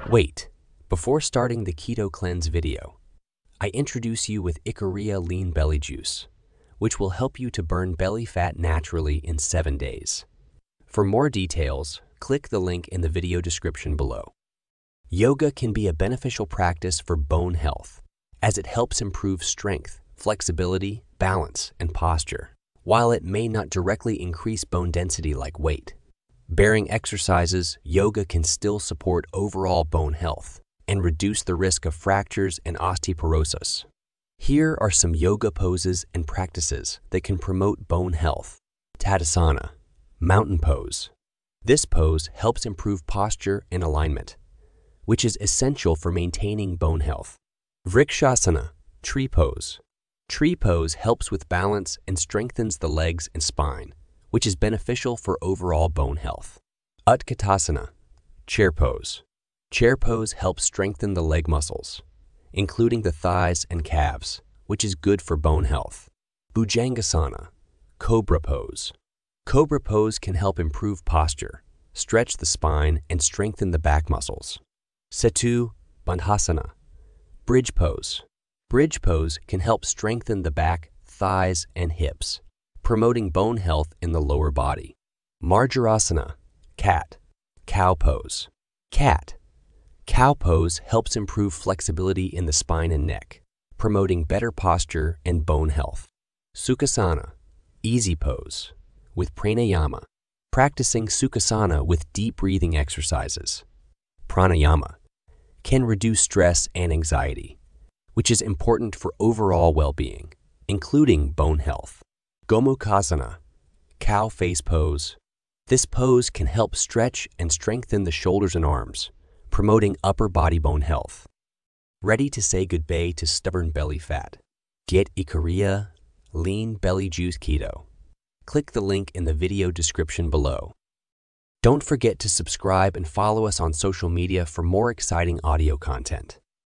Wait, before starting the Keto Cleanse video, I introduce you with Ikaria Lean Belly Juice, which will help you to burn belly fat naturally in 7 days. For more details, click the link in the video description below. Yoga can be a beneficial practice for bone health, as it helps improve strength, flexibility, balance, and posture, while it may not directly increase bone density like weight. Bearing exercises, yoga can still support overall bone health and reduce the risk of fractures and osteoporosis. Here are some yoga poses and practices that can promote bone health. Tadasana, mountain pose. This pose helps improve posture and alignment, which is essential for maintaining bone health. Vrikshasana, tree pose. Tree pose helps with balance and strengthens the legs and spine, which is beneficial for overall bone health. Utkatasana, chair pose. Chair pose helps strengthen the leg muscles, including the thighs and calves, which is good for bone health. Bhujangasana, cobra pose. Cobra pose can help improve posture, stretch the spine, and strengthen the back muscles. Setu Bandhasana, bridge pose. Bridge pose can help strengthen the back, thighs, and hips, promoting bone health in the lower body. Marjarasana, cat, cow pose. Cat, cow pose helps improve flexibility in the spine and neck, promoting better posture and bone health. Sukhasana, easy pose, with pranayama. Practicing Sukhasana with deep breathing exercises. Pranayama can reduce stress and anxiety, which is important for overall well-being, including bone health. Gomukhasana, cow face pose. This pose can help stretch and strengthen the shoulders and arms, promoting upper body bone health. Ready to say goodbye to stubborn belly fat? Get Ikaria Lean Belly Juice Keto. Click the link in the video description below. Don't forget to subscribe and follow us on social media for more exciting audio content.